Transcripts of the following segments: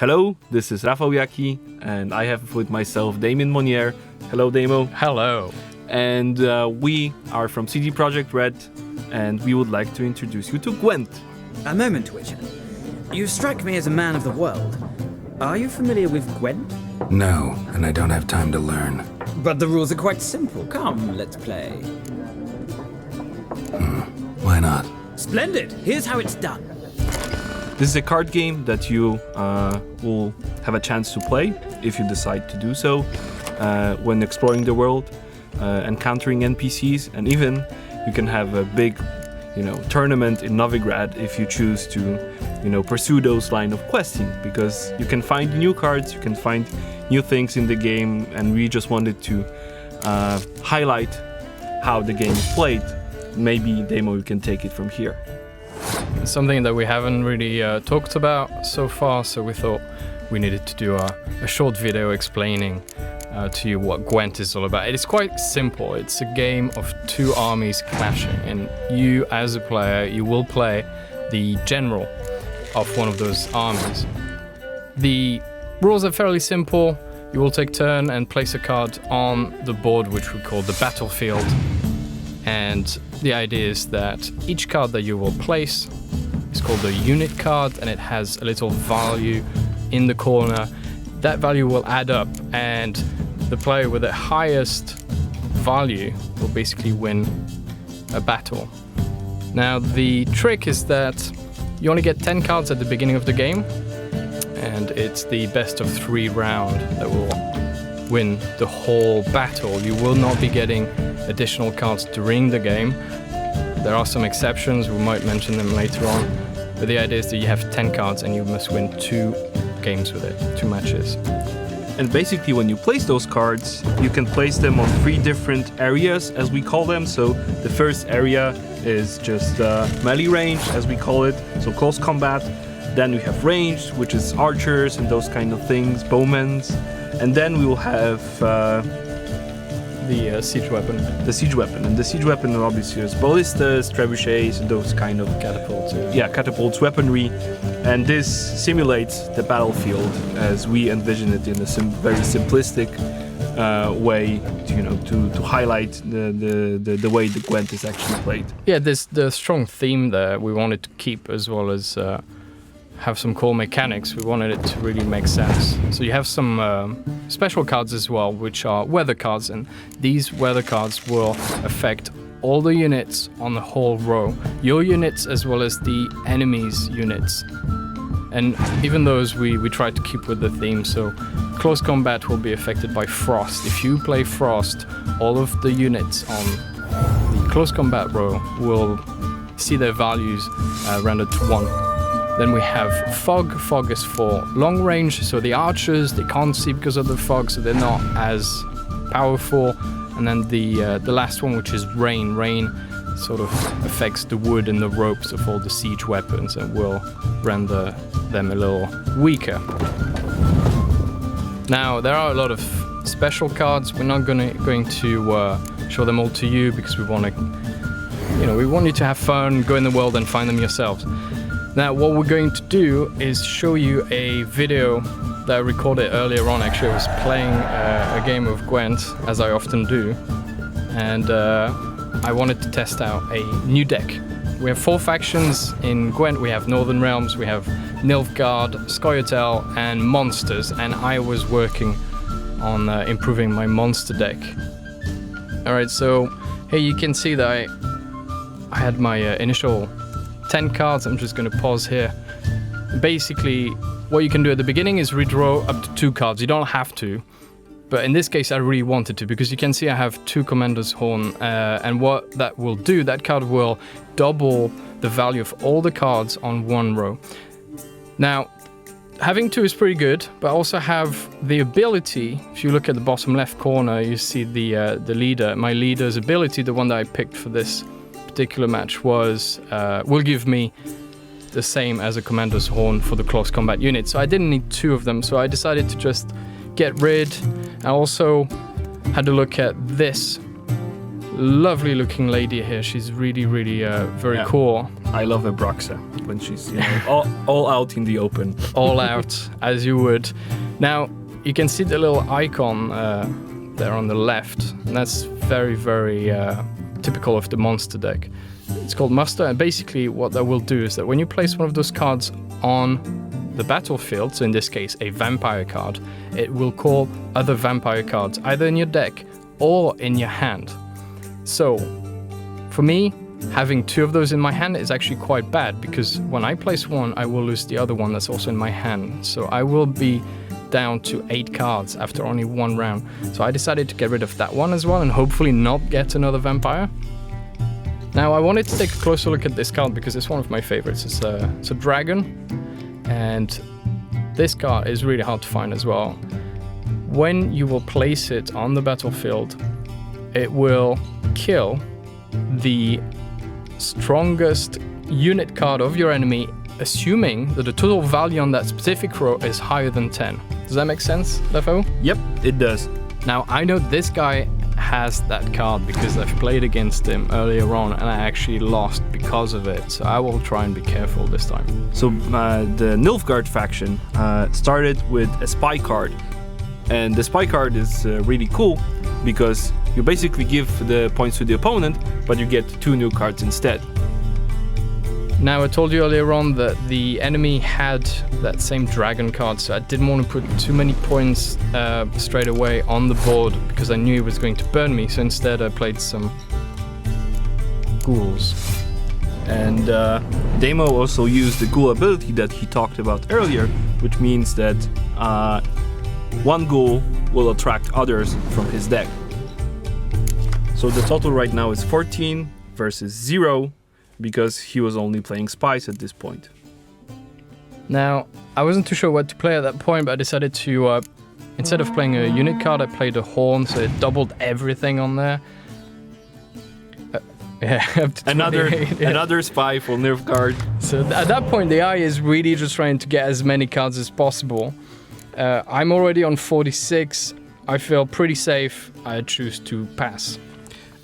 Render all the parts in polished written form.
Hello, this is Rafał Jaki, and I have with myself Damien Monnier. Hello, Damo. Hello. And we are from CD Projekt Red, and we would like to introduce you to Gwent. A moment, Witcher. You strike me as a man of the world. Are you familiar with Gwent? No, and I don't have time to learn. But the rules are quite simple. Come, let's play. Why not? Splendid! Here's how it's done. This is a card game that you will have a chance to play if you decide to do so when exploring the world, encountering NPCs, and even you can have a big, tournament in Novigrad if you choose to, pursue those line of questing, because you can find new cards, you can find new things in the game, and we just wanted to highlight how the game is played. Maybe, Damo, you can take it from here. Something that we haven't really talked about so far, so we thought we needed to do a short video explaining to you what Gwent is all about. It is quite simple. It's a game of two armies clashing, and you as a player, you will play the general of one of those armies. The rules are fairly simple. You will take turn and place a card on the board, which we call the battlefield. And the idea is that each card that you will place is called a unit card, and it has a little value in the corner. That value will add up, and the player with the highest value will basically win a battle. Now, the trick is that you only get 10 cards at the beginning of the game, and it's the best of 3 round that will win the whole battle. You will not be getting additional cards during the game. There are some exceptions, we might mention them later on, but the idea is that you have 10 cards and you must win 2 games with it, 2 matches. And basically when you place those cards, you can place them on 3 different areas, as we call them. So the first area is just melee range, as we call it, so close combat. Then we have ranged, which is archers and those kind of things, bowmen. And then we will have the siege weapon. The siege weapon. And the siege weapon obviously is ballistas, trebuchets, and those kind of catapults. Yeah, catapults, weaponry. And this simulates the battlefield as we envision it in a very simplistic way, to highlight the way the Gwent is actually played. Yeah, there's the strong theme there we wanted to keep, as well as have some cool mechanics. We wanted it to really make sense. So you have some special cards as well, which are weather cards, and these weather cards will affect all the units on the whole row. Your units as well as the enemy's units. And even those we tried to keep with the theme, so close combat will be affected by frost. If you play frost, all of the units on the close combat row will see their values rendered to 1. Then we have fog. Fog is for long range, so the archers, they can't see because of the fog, so they're not as powerful. And then the last one, which is rain. Rain sort of affects the wood and the ropes of all the siege weapons and will render them a little weaker. Now, there are a lot of special cards. We're not going to show them all to you because we want you to have fun, go in the world and find them yourselves. Now, what we're going to do is show you a video that I recorded earlier on. Actually, I was playing a game of Gwent, as I often do, and I wanted to test out a new deck. We have 4 factions in Gwent. We have Northern Realms, we have Nilfgaard, Scoia'tael, and Monsters, and I was working on improving my monster deck. Alright, so here you can see that I had my initial 10 cards. I'm just going to pause here. Basically, what you can do at the beginning is redraw up to 2 cards. You don't have to, but in this case I really wanted to, because you can see I have 2 Commander's Horn, and what that will do, that card will double the value of all the cards on 1 row. Now, having 2 is pretty good, but I also have the ability, if you look at the bottom left corner, you see the leader. My leader's ability, the one that I picked for this particular match, will give me the same as a Commander's Horn for the close combat unit. So I didn't need 2 of them, so I decided to just get rid. I also had to look at this lovely looking lady here. She's really, really very cool. I love Abraxa when she's all out in the open. All out, as you would. Now, you can see the little icon there on the left, and that's very, very typical of the monster deck. It's called muster, and basically what that will do is that when you place one of those cards on the battlefield, so in this case a vampire card, it will call other vampire cards either in your deck or in your hand. So, for me, having 2 of those in my hand is actually quite bad, because when I place one, I will lose the other one that's also in my hand. So I will be down to 8 cards after only 1 round. So I decided to get rid of that one as well and hopefully not get another vampire. Now I wanted to take a closer look at this card because it's one of my favorites. It's a dragon, and this card is really hard to find as well. When you will place it on the battlefield, it will kill the strongest unit card of your enemy, assuming that the total value on that specific row is higher than 10. Does that make sense, Lefo? Yep, it does. Now, I know this guy has that card because I've played against him earlier on and I actually lost because of it, so I will try and be careful this time. So the Nilfgaard faction started with a spy card, and the spy card is really cool because you basically give the points to the opponent, but you get 2 new cards instead. Now, I told you earlier on that the enemy had that same dragon card, so I didn't want to put too many points straight away on the board because I knew he was going to burn me, so instead I played some ghouls. And Demo also used the ghoul ability that he talked about earlier, which means that 1 ghoul will attract others from his deck. So the total right now is 14 versus 0, because he was only playing spies at this point. Now, I wasn't too sure what to play at that point, but I decided to, instead of playing a unit card, I played a horn, so it doubled everything on there. Another spy for Nilfgaard. So at that point, the eye is really just trying to get as many cards as possible. I'm already on 46. I feel pretty safe. I choose to pass.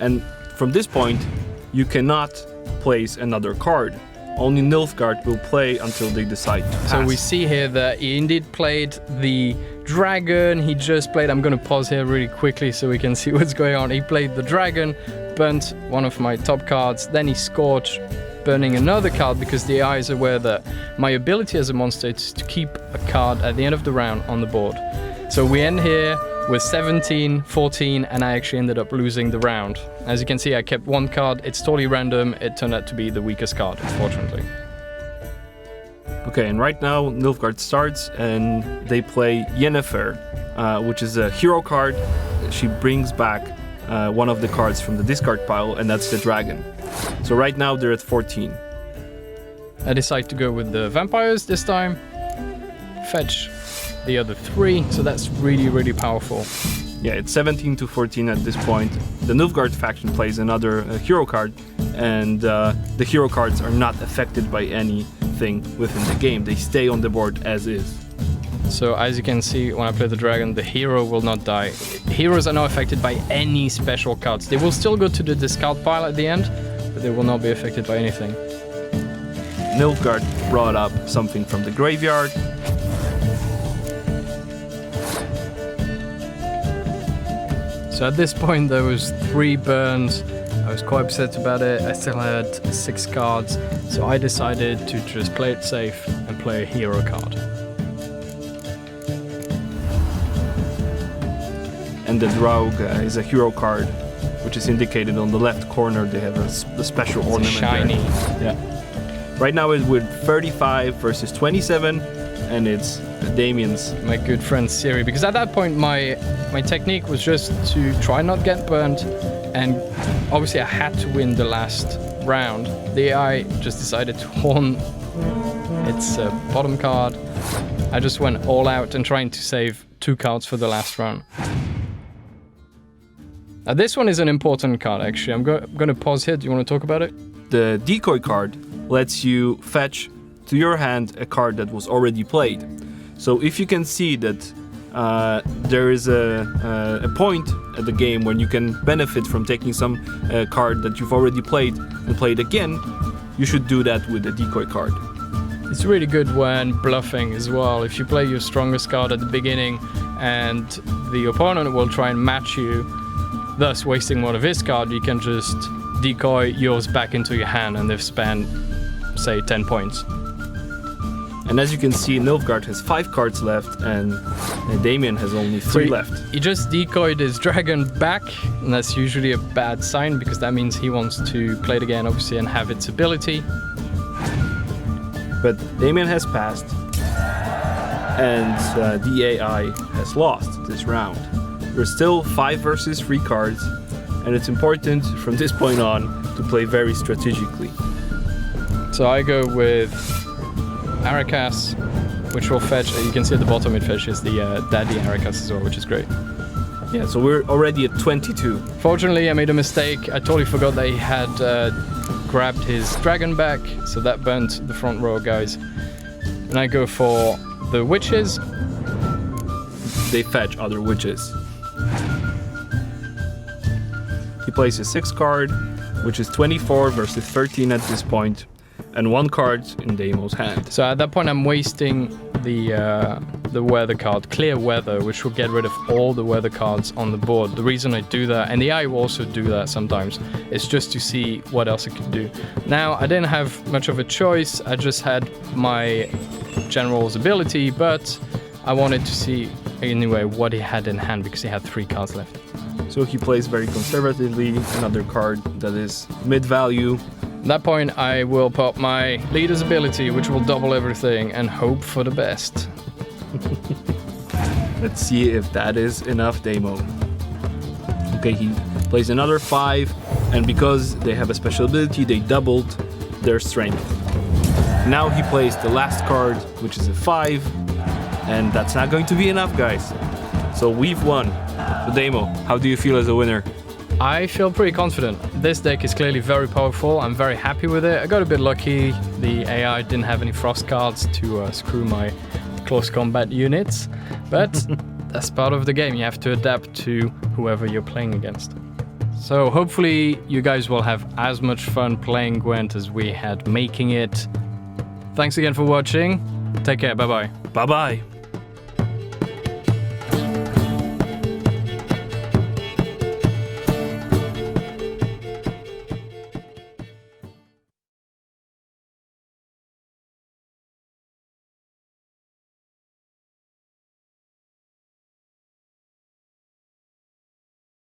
And from this point, you cannot place another card. Only Nilfgaard will play until they decide to pass. So we see here that he indeed played the dragon. He just played, I'm going to pause here really quickly so we can see what's going on. He played the dragon, burnt one of my top cards, then he scorched, burning another card because the AI is aware that my ability as a monster is to keep a card at the end of the round on the board. So we end here with 17, 14, and I actually ended up losing the round. As you can see, I kept 1 card. It's totally random. It turned out to be the weakest card, unfortunately. Okay, and right now Nilfgaard starts and they play Yennefer, which is a hero card. She brings back one of the cards from the discard pile, and that's the dragon. So right now they're at 14. I decide to go with the vampires this time. Fetch the other 3, so that's really, really powerful. Yeah, it's 17 to 14 at this point. The Nilfgaard faction plays another hero card, and the hero cards are not affected by anything within the game. They stay on the board as is. So as you can see, when I play the dragon, the hero will not die. Heroes are not affected by any special cards. They will still go to the discard pile at the end, but they will not be affected by anything. Nilfgaard brought up something from the graveyard. So at this point there was 3 burns. I was quite upset about it. I still had 6 cards, so I decided to just play it safe and play a hero card. And the Draug is a hero card, which is indicated on the left corner. They have the special ornament shiny. There. Yeah. Right now it's with 35 versus 27, and it's Damien's. My good friend Siri, because at that point my technique was just to try not get burnt, and obviously I had to win the last round. The AI just decided to horn its bottom card. I just went all out and trying to save 2 cards for the last round. Now this one is an important card actually. I'm going to pause here. Do you want to talk about it? The decoy card lets you fetch to your hand a card that was already played. So if you can see that there is a point at the game when you can benefit from taking some card that you've already played and play it again. You should do that with the decoy card. It's really good when bluffing as well. If you play your strongest card at the beginning and the opponent will try and match you, thus wasting one of his cards, you can just decoy yours back into your hand and they've spent, say, 10 points. And as you can see, Nilfgaard has 5 cards left and Damien has only 3 left. He just decoyed his dragon back, and that's usually a bad sign because that means he wants to play it again, obviously, and have its ability. But Damien has passed, and the AI has lost this round. We're still 5 versus 3 cards, and it's important from this point on to play very strategically. So I go with Arakas, which will fetch, you can see at the bottom it fetches the Daddy Arakas as well, which is great. Yeah, so we're already at 22. Fortunately, I made a mistake. I totally forgot that he had grabbed his dragon back, so that burnt the front row guys. And I go for the witches. They fetch other witches. He plays a 6 card, which is 24 versus 13 at this point, and 1 card in Damo's hand. So at that point I'm wasting the weather card, Clear Weather, which will get rid of all the weather cards on the board. The reason I do that, and the AI will also do that sometimes, is just to see what else it can do. Now, I didn't have much of a choice, I just had my general's ability, but I wanted to see anyway what he had in hand because he had 3 cards left. So he plays very conservatively, another card that is mid-value. At that point, I will pop my leader's ability, which will double everything, and hope for the best. Let's see if that is enough, Damo. Okay, he plays another 5, and because they have a special ability, they doubled their strength. Now he plays the last card, which is a 5, and that's not going to be enough, guys. So we've won. So Damo, how do you feel as a winner? I feel pretty confident. This deck is clearly very powerful. I'm very happy with it. I got a bit lucky. The AI didn't have any frost cards to screw my close combat units, but that's part of the game. You have to adapt to whoever you're playing against. So hopefully you guys will have as much fun playing Gwent as we had making it. Thanks again for watching. Take care. Bye-bye. Bye-bye.